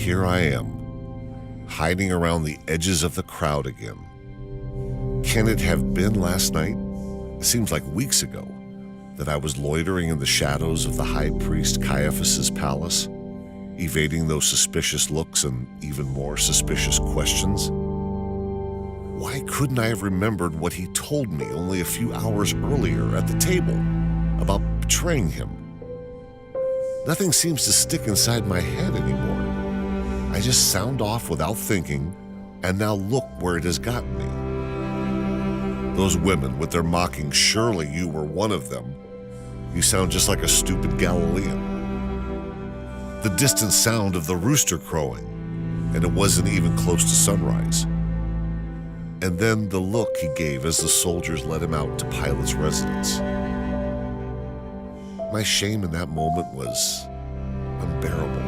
Here I am, hiding around the edges of the crowd again. Can it have been last night? It seems like weeks ago that I was loitering in the shadows of the high priest Caiaphas's palace, evading those suspicious looks and even more suspicious questions. Why couldn't I have remembered what he told me only a few hours earlier at the table about betraying him? Nothing seems to stick inside my head anymore. I just sound off without thinking, and now look where it has gotten me. Those women with their mocking, "Surely you were one of them. You sound just like a stupid Galilean." The distant sound of the rooster crowing, and it wasn't even close to sunrise. And then the look he gave as the soldiers led him out to Pilate's residence. My shame in that moment was unbearable.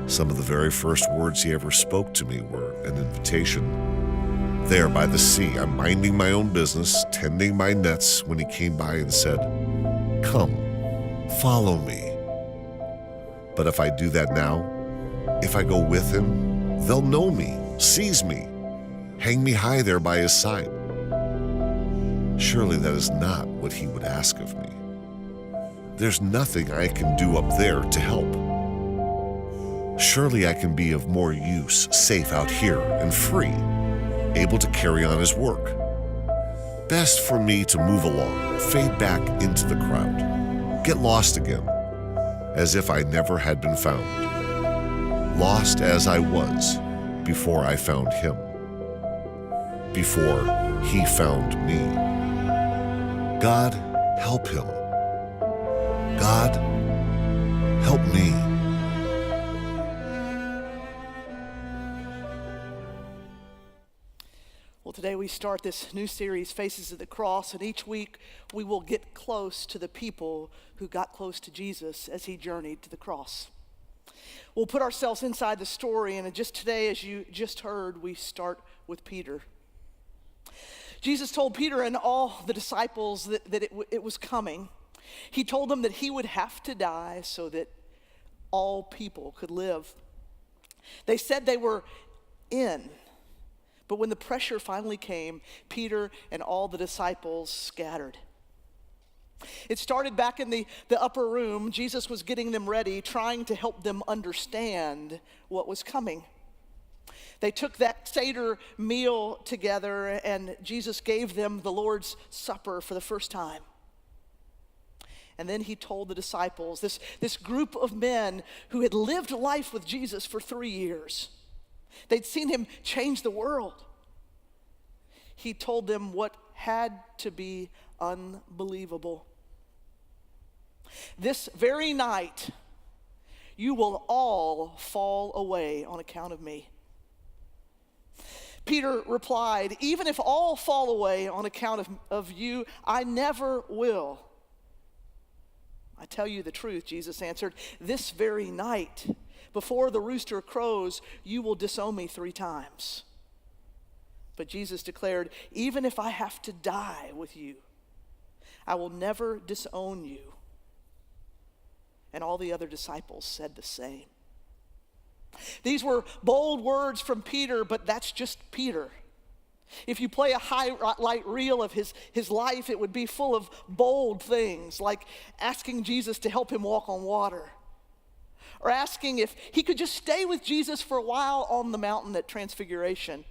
Some of the very first words he ever spoke to me were an invitation. There by the sea, I'm minding my own business, tending my nets, when he came by and said, "Come, follow me." But if I do that now, if I go with him, they'll know me, seize me, hang me high there by his side. Surely that is not what he would ask of me. There's nothing I can do up there to help. Surely I can be of more use, safe out here and free, able to carry on his work. Best for me to move along, fade back into the crowd, get lost again, as if I never had been found. Lost as I was before I found him, before he found me. God, help him. God, help me. Well, today we start this new series, Faces of the Cross, and each week we will get close to the people who got close to Jesus as he journeyed to the cross. We'll put ourselves inside the story, and just today, as you just heard, we start with Peter. Jesus told Peter and all the disciples that it was coming. He told them that he would have to die so that all people could live. They said they were in, but when the pressure finally came, Peter and all the disciples scattered. It started back in the upper room. Jesus was getting them ready, trying to help them understand what was coming. They took that Seder meal together, and Jesus gave them the Lord's Supper for the first time. And then he told the disciples, this group of men who had lived life with Jesus for 3 years, they'd seen him change the world. He told them what had to be unbelievable. This very night, you will all fall away on account of me. Peter replied, "Even if all fall away on account of you, I never will." "I tell you the truth," Jesus answered, "this very night, before the rooster crows, you will disown me 3 times. But Jesus declared, "Even if I have to die with you, I will never disown you." And all the other disciples said the same. These were bold words from Peter, but that's just Peter. If you play a highlight reel of his life, it would be full of bold things, like asking Jesus to help him walk on water, or asking if he could just stay with Jesus for a while on the mountain at Transfiguration,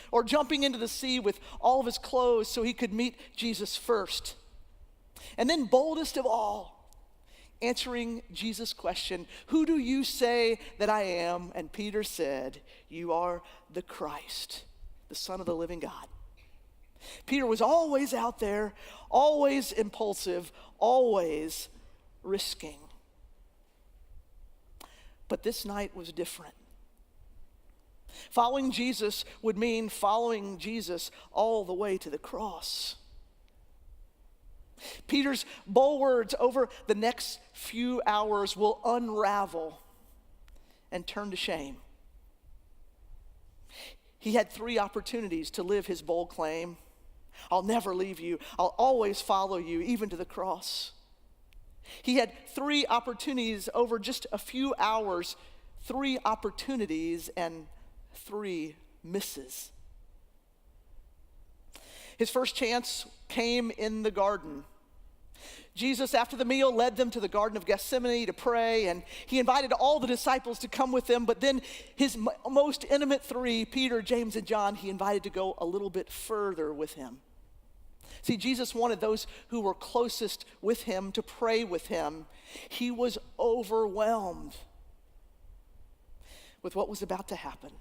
or jumping into the sea with all of his clothes so he could meet Jesus first. And then boldest of all, answering Jesus' question, "Who do you say that I am?" And Peter said, "You are the Christ, the Son of the living God." Peter was always out there, always impulsive, always risking. But this night was different. Following Jesus would mean following Jesus all the way to the cross. Peter's bold words over the next few hours will unravel and turn to shame. He had 3 opportunities to live his bold claim. "I'll never leave you. I'll always follow you, even to the cross." He had 3 opportunities over just a few hours, 3 opportunities and 3 misses. His first chance came in the garden. Jesus, after the meal, led them to the Garden of Gethsemane to pray, and he invited all the disciples to come with him, but then his most intimate 3, Peter, James, and John, he invited to go a little bit further with him. See, Jesus wanted those who were closest with him to pray with him. He was overwhelmed with what was about to happen.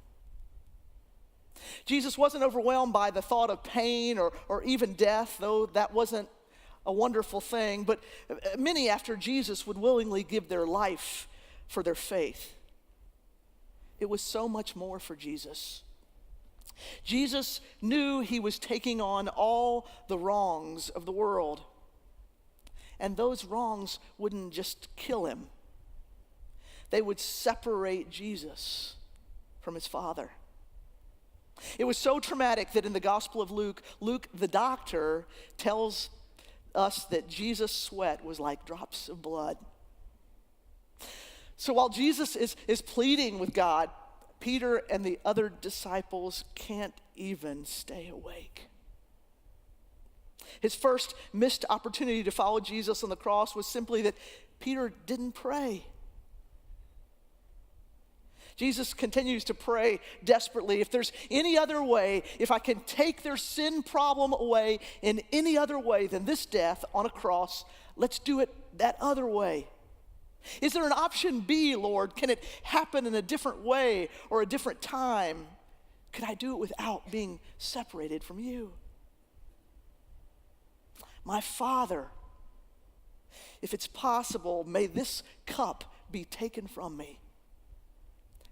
Jesus wasn't overwhelmed by the thought of pain or even death, though that wasn't a wonderful thing, but many after Jesus would willingly give their life for their faith. It was so much more for Jesus. Jesus knew he was taking on all the wrongs of the world, and those wrongs wouldn't just kill him. They would separate Jesus from his Father. It was so traumatic that in the Gospel of Luke, the doctor tells us that Jesus' sweat was like drops of blood. So while Jesus is pleading with God, Peter and the other disciples can't even stay awake. His first missed opportunity to follow Jesus on the cross was simply that Peter didn't pray. Jesus continues to pray desperately, if there's any other way, if I can take their sin problem away in any other way than this death on a cross, let's do it that other way. Is there an option B, Lord? Can it happen in a different way or a different time? Could I do it without being separated from you? My Father, if it's possible, may this cup be taken from me.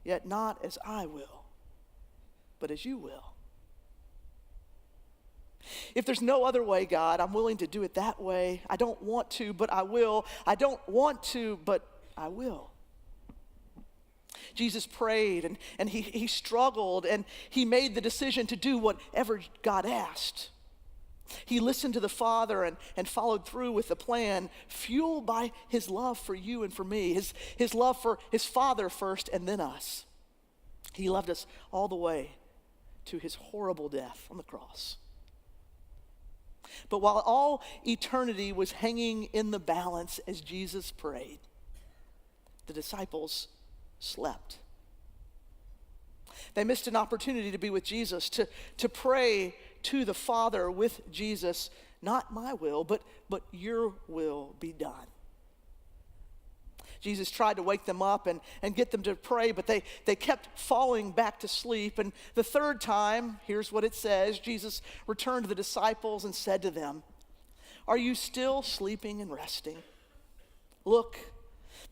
Yet not as I will, but as you will. If there's no other way, God, I'm willing to do it that way. I don't want to, but I will. I don't want to, but I will. Jesus prayed and he struggled and he made the decision to do whatever God asked. He listened to the Father and followed through with the plan, fueled by his love for you and for me, his love for his Father first and then us. He loved us all the way to his horrible death on the cross. But while all eternity was hanging in the balance as Jesus prayed, the disciples slept. They missed an opportunity to be with Jesus, to pray to the Father with Jesus, not my will, but your will be done. Jesus tried to wake them up and get them to pray, but they kept falling back to sleep. And the third time, here's what it says, Jesus returned to the disciples and said to them, "Are you still sleeping and resting? Look,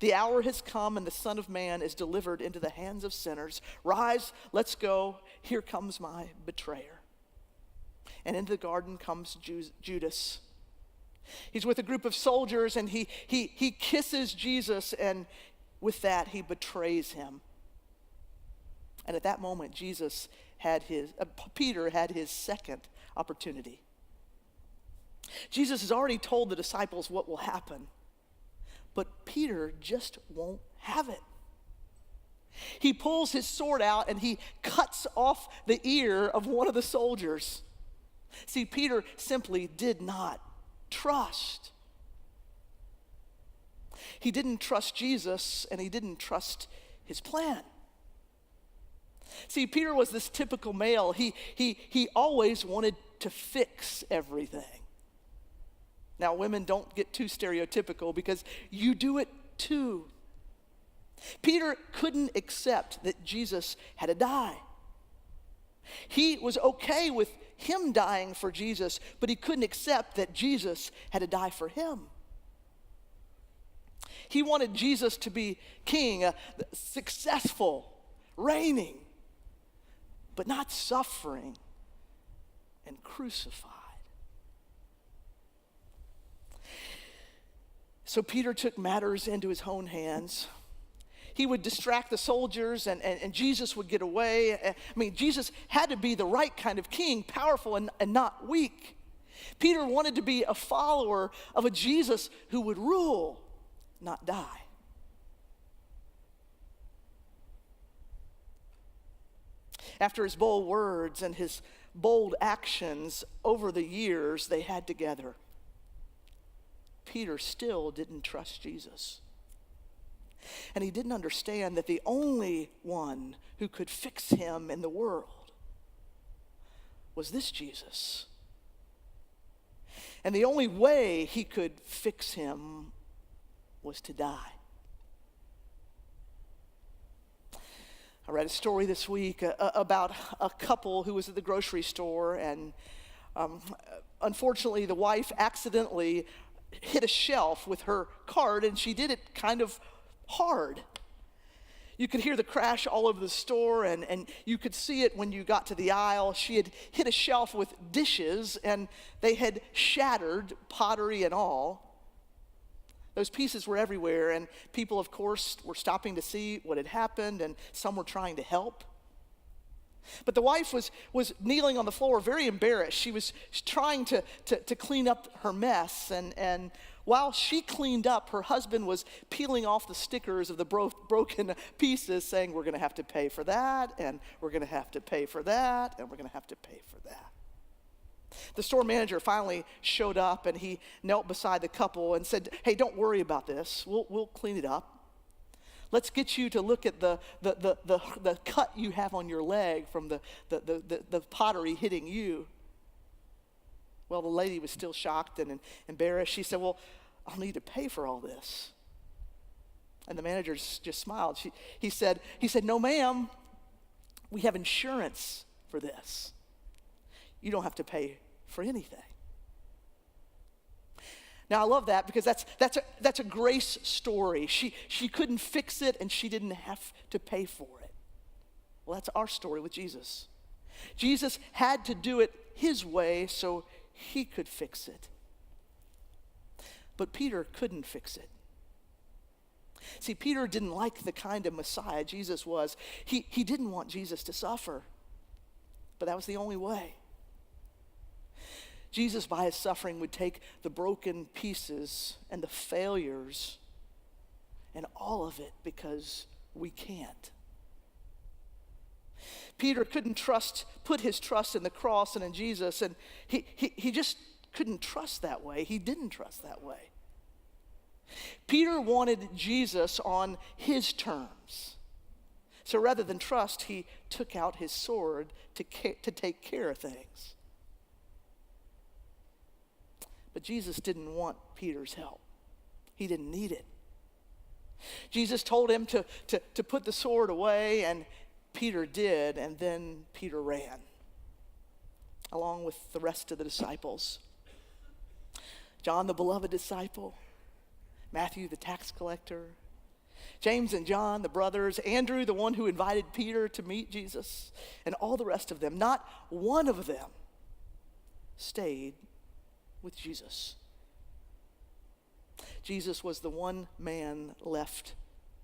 the hour has come and the Son of Man is delivered into the hands of sinners. Rise, let's go. Here comes my betrayer." And into the garden comes Judas. He's with a group of soldiers and he kisses Jesus, and with that he betrays him. And at that moment, Peter had his second opportunity. Jesus has already told the disciples what will happen, but Peter just won't have it. He pulls his sword out and he cuts off the ear of one of the soldiers. See, Peter simply did not trust. He didn't trust Jesus and he didn't trust his plan. See, Peter was this typical male. He always wanted to fix everything. Now, women, don't get too stereotypical because you do it too. Peter couldn't accept that Jesus had to die. He was okay with him dying for Jesus, but he couldn't accept that Jesus had to die for him. He wanted Jesus to be king, successful, reigning, but not suffering and crucified. So Peter took matters into his own hands. He would distract the soldiers and Jesus would get away. I mean, Jesus had to be the right kind of king, powerful and not weak. Peter wanted to be a follower of a Jesus who would rule, not die. After his bold words and his bold actions over the years they had together, Peter still didn't trust Jesus. And he didn't understand that the only one who could fix him in the world was this Jesus. And the only way he could fix him was to die. I read a story this week about a couple who was at the grocery store, and unfortunately the wife accidentally hit a shelf with her cart, and she did it kind of hard. You could hear the crash all over the store, and you could see it when you got to the aisle. She had hit a shelf with dishes, and they had shattered, pottery and all. Those pieces were everywhere, and people, of course, were stopping to see what had happened, and some were trying to help. But the wife was kneeling on the floor, very embarrassed. She was trying to clean up her mess, and while she cleaned up, her husband was peeling off the stickers of the broken pieces, saying, "We're going to have to pay for that, and we're going to have to pay for that, and we're going to have to pay for that." The store manager finally showed up, and he knelt beside the couple and said, "Hey, don't worry about this. We'll clean it up. Let's get you to look at the cut you have on your leg from the pottery hitting you." Well, the lady was still shocked and embarrassed. She said, "Well, I'll need to pay for all this." And the manager just smiled. He said, "No, ma'am, we have insurance for this. You don't have to pay for anything." Now, I love that because that's a grace story. She couldn't fix it, and she didn't have to pay for it. Well, that's our story with Jesus. Jesus had to do it his way so he could fix it. But Peter couldn't fix it. See, Peter didn't like the kind of Messiah Jesus was. He didn't want Jesus to suffer, but that was the only way. Jesus, by his suffering, would take the broken pieces and the failures and all of it because we can't. Peter couldn't put his trust in the cross and in Jesus, and he just couldn't trust that way. He didn't trust that way. Peter wanted Jesus on his terms. So rather than trust, he took out his sword to take care of things. But Jesus didn't want Peter's help. He didn't need it. Jesus told him to put the sword away, and Peter did, and then Peter ran, along with the rest of the disciples. John, the beloved disciple, Matthew, the tax collector, James and John, the brothers, Andrew, the one who invited Peter to meet Jesus, and all the rest of them. Not one of them stayed with Jesus. Jesus was the one man left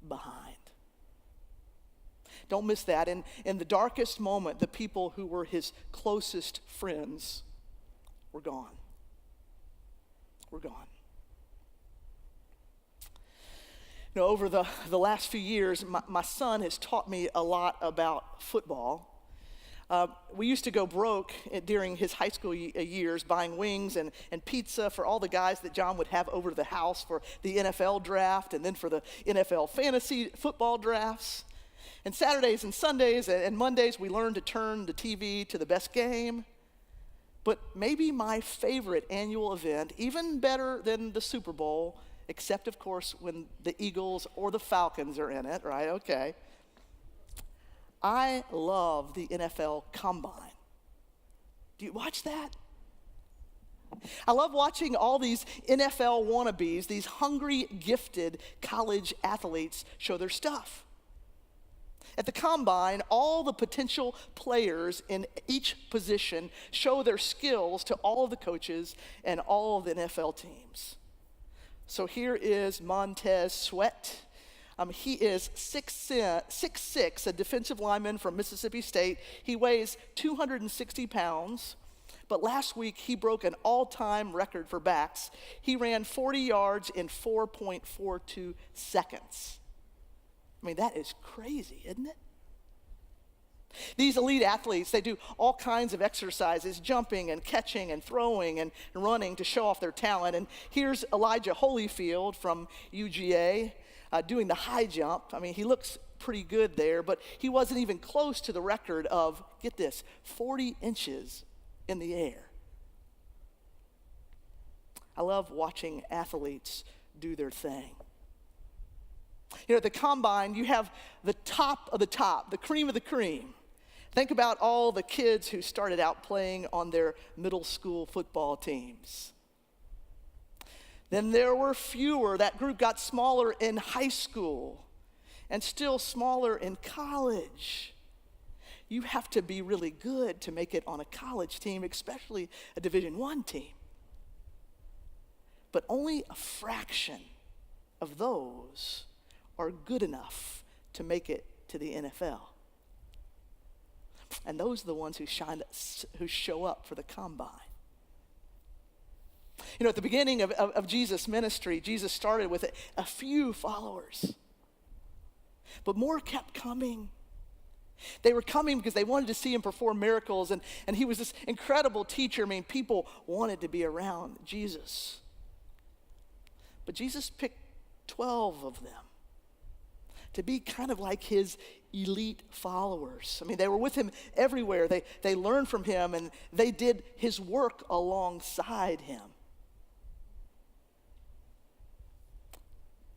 behind. Don't miss that. In the darkest moment, the people who were his closest friends were gone. We're gone. You know, over the last few years, my son has taught me a lot about football. We used to go broke during his high school years buying wings and pizza for all the guys that John would have over to the house for the NFL draft and then for the NFL fantasy football drafts. And Saturdays and Sundays and Mondays, we learned to turn the TV to the best game. But maybe my favorite annual event, even better than the Super Bowl, except, of course, when the Eagles or the Falcons are in it, right? Okay. I love the NFL Combine. Do you watch that? I love watching all these NFL wannabes, these hungry, gifted college athletes show their stuff. At the Combine, all the potential players in each position show their skills to all of the coaches and all of the NFL teams. So here is Montez Sweat. He is 6'6", a defensive lineman from Mississippi State. He weighs 260 pounds, but last week he broke an all-time record for backs. He ran 40 yards in 4.42 seconds. I mean, that is crazy, isn't it? These elite athletes, they do all kinds of exercises, jumping and catching and throwing and running to show off their talent. And here's Elijah Holyfield from UGA doing the high jump. I mean, he looks pretty good there, but he wasn't even close to the record of, get this, 40 inches in the air. I love watching athletes do their thing. You know, at the combine, you have the top of the top, the cream of the cream. Think about all the kids who started out playing on their middle school football teams. Then there were fewer. That group got smaller in high school and still smaller in college. You have to be really good to make it on a college team, especially a Division I team. But only a fraction of those are good enough to make it to the NFL. And those are the ones who show up for the combine. You know, at the beginning of Jesus' ministry, Jesus started with a few followers. But more kept coming. They were coming because they wanted to see him perform miracles. And he was this incredible teacher. I mean, people wanted to be around Jesus. But Jesus picked 12 of them to be kind of like his elite followers. I mean, they were with him everywhere. They learned from him, and they did his work alongside him.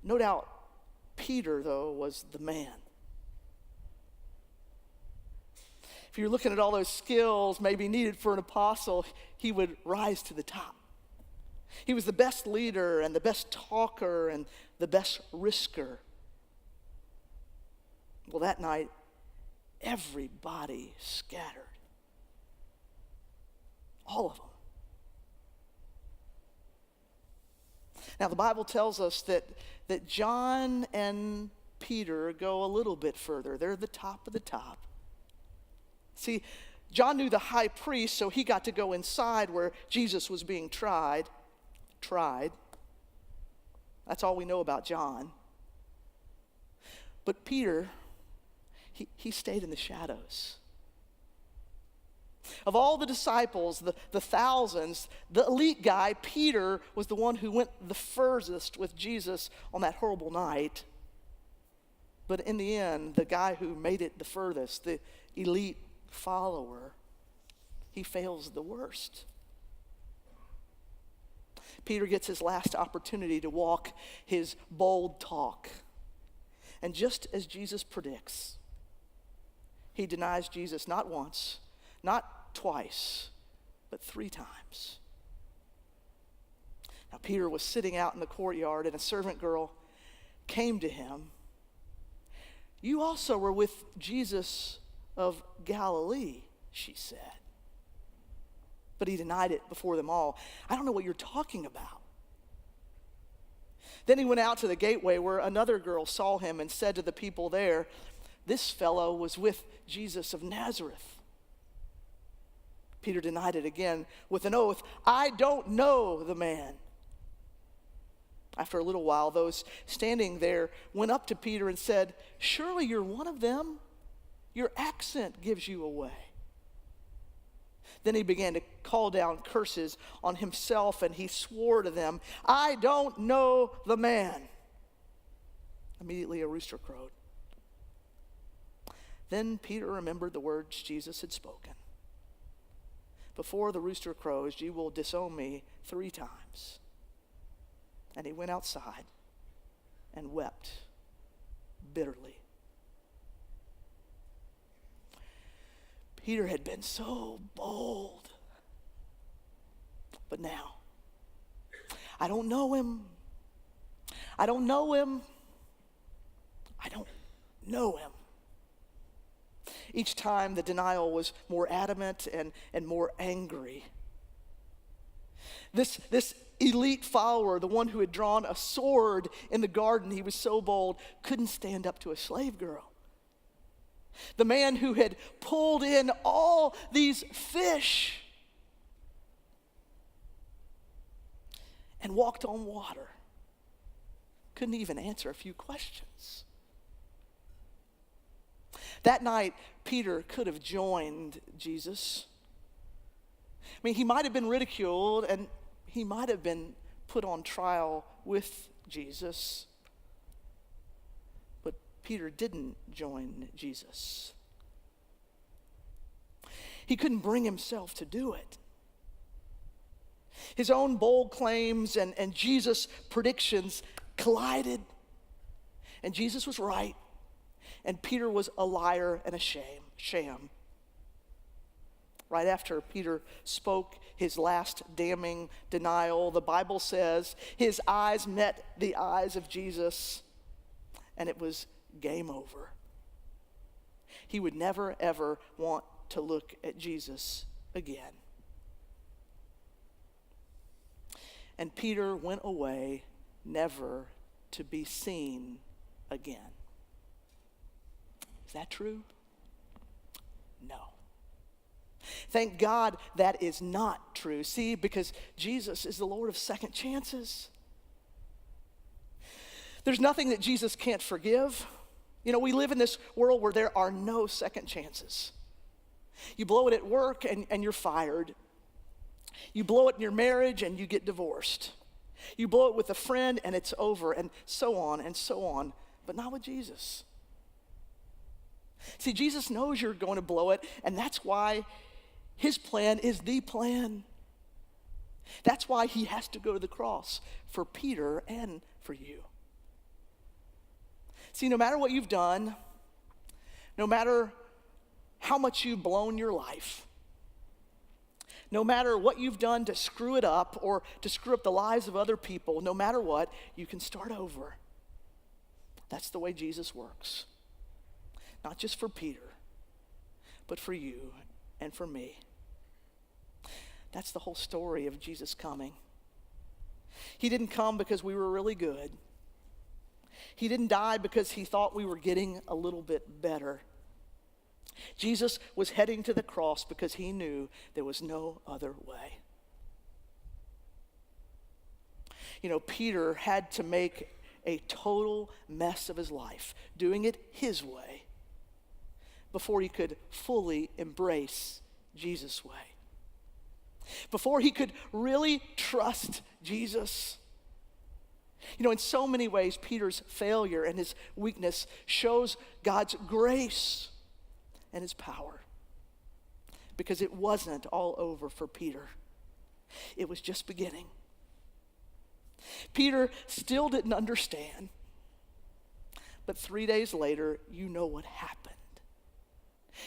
No doubt, Peter, though, was the man. If you're looking at all those skills maybe needed for an apostle, he would rise to the top. He was the best leader and the best talker and the best risker. Well, that night, everybody scattered. All of them. Now, the Bible tells us that John and Peter go a little bit further. They're the top of the top. See, John knew the high priest, so he got to go inside where Jesus was being tried. That's all we know about John. But Peter, he stayed in the shadows. Of all the disciples, the thousands, the elite guy, Peter, was the one who went the furthest with Jesus on that horrible night. But in the end, the guy who made it the furthest, the elite follower, he fails the worst. Peter gets his last opportunity to walk his bold talk. And just as Jesus predicts, he denies Jesus not once, not twice, but 3 times. Now, Peter was sitting out in the courtyard, and a servant girl came to him. "You also were with Jesus of Galilee," she said. But he denied it before them all. "I don't know what you're talking about." Then he went out to the gateway where another girl saw him and said to the people there, "This fellow was with Jesus of Nazareth." Peter denied it again with an oath, "I don't know the man." After a little while, those standing there went up to Peter and said, "Surely you're one of them? Your accent gives you away." Then he began to call down curses on himself, and he swore to them, "I don't know the man." Immediately a rooster crowed. Then Peter remembered the words Jesus had spoken. "Before the rooster crows, you will disown me 3 times. And he went outside and wept bitterly. Peter had been so bold. But now, I don't know him. I don't know him. I don't know him. Each time the denial was more adamant and more angry. This elite follower, the one who had drawn a sword in the garden, he was so bold, couldn't stand up to a slave girl. The man who had pulled in all these fish and walked on water couldn't even answer a few questions. That night, Peter could have joined Jesus. I mean, he might have been ridiculed and he might have been put on trial with Jesus. But Peter didn't join Jesus. He couldn't bring himself to do it. His own bold claims and Jesus' predictions collided. And Jesus was right. And Peter was a liar and a sham. Right after Peter spoke his last damning denial, the Bible says his eyes met the eyes of Jesus, and it was game over. He would never, ever want to look at Jesus again. And Peter went away, never to be seen again. Is that true? No. Thank God that is not true. See, because Jesus is the Lord of second chances. There's nothing that Jesus can't forgive. You know, we live in this world where there are no second chances. You blow it at work and you're fired. You blow it in your marriage and you get divorced. You blow it with a friend and it's over, and so on and so on, but not with Jesus. See, Jesus knows you're going to blow it, and that's why his plan is the plan. That's why he has to go to the cross for Peter and for you. See, no matter what you've done, no matter how much you've blown your life, no matter what you've done to screw it up or to screw up the lives of other people, no matter what, you can start over. That's the way Jesus works. Not just for Peter, but for you and for me. That's the whole story of Jesus coming. He didn't come because we were really good. He didn't die because he thought we were getting a little bit better. Jesus was heading to the cross because he knew there was no other way. You know, Peter had to make a total mess of his life, doing it his way, before he could fully embrace Jesus' way. Before he could really trust Jesus. You know, in so many ways, Peter's failure and his weakness shows God's grace and his power. Because it wasn't all over for Peter. It was just beginning. Peter still didn't understand. But 3 days later, you know what happened.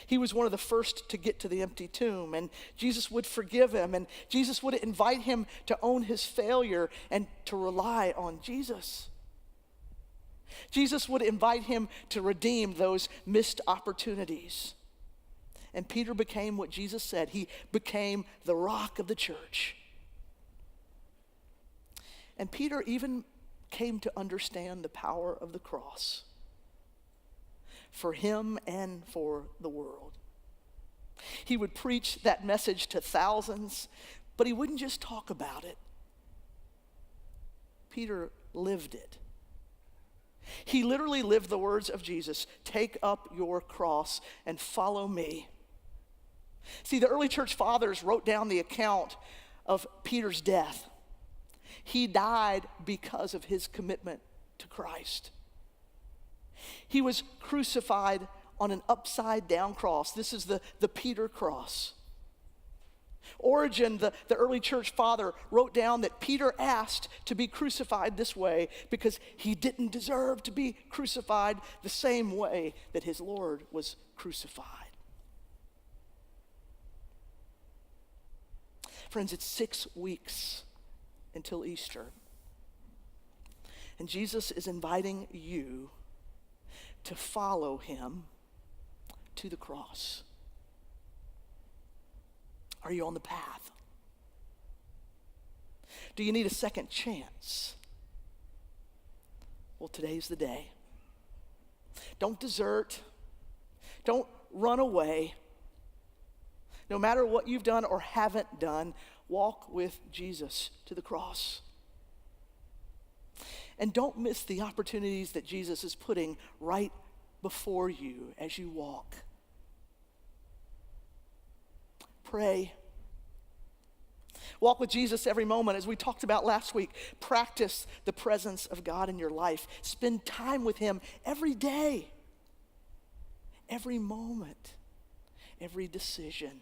He was one of the first to get to the empty tomb, and Jesus would forgive him, and Jesus would invite him to own his failure and to rely on Jesus. Jesus would invite him to redeem those missed opportunities. And Peter became what Jesus said. He became the rock of the church. And Peter even came to understand the power of the cross for him and for the world. He would preach that message to thousands, but he wouldn't just talk about it. Peter lived it. He literally lived the words of Jesus, "Take up your cross and follow me." See, the early church fathers wrote down the account of Peter's death. He died because of his commitment to Christ. He was crucified on an upside-down cross. This is the Peter cross. Origen, the early church father, wrote down that Peter asked to be crucified this way because he didn't deserve to be crucified the same way that his Lord was crucified. Friends, it's 6 weeks until Easter. And Jesus is inviting you to follow him to the cross. Are you on the path? Do you need a second chance? Well, today's the day. Don't desert. Don't run away. No matter what you've done or haven't done, walk with Jesus to the cross. And don't miss the opportunities that Jesus is putting right before you as you walk. Pray. Walk with Jesus every moment. As we talked about last week, practice the presence of God in your life. Spend time with him every day, every moment, every decision.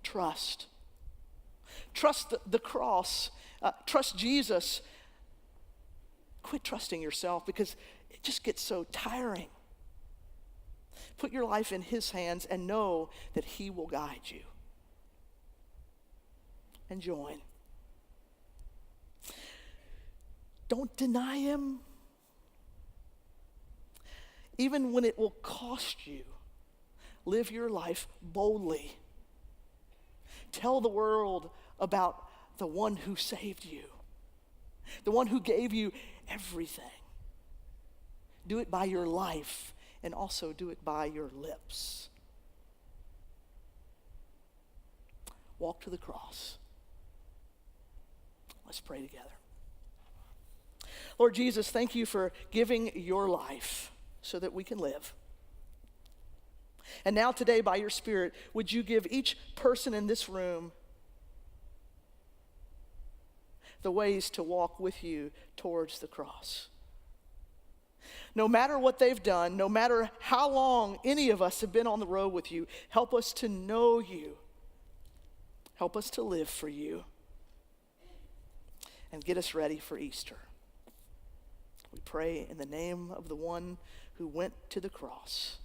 Trust. Trust the cross. Trust Jesus. Quit trusting yourself because it just gets so tiring. Put your life in his hands and know that he will guide you. And join. Don't deny him. Even when it will cost you, live your life boldly. Tell the world about the one who saved you, the one who gave you everything. Do it by your life and also do it by your lips. Walk to the cross. Let's pray together. Lord Jesus, thank you for giving your life so that we can live. And now today, by your Spirit, would you give each person in this room the ways to walk with you towards the cross? No matter what they've done, no matter how long any of us have been on the road with you, help us to know you. Help us to live for you. And get us ready for Easter. We pray in the name of the one who went to the cross.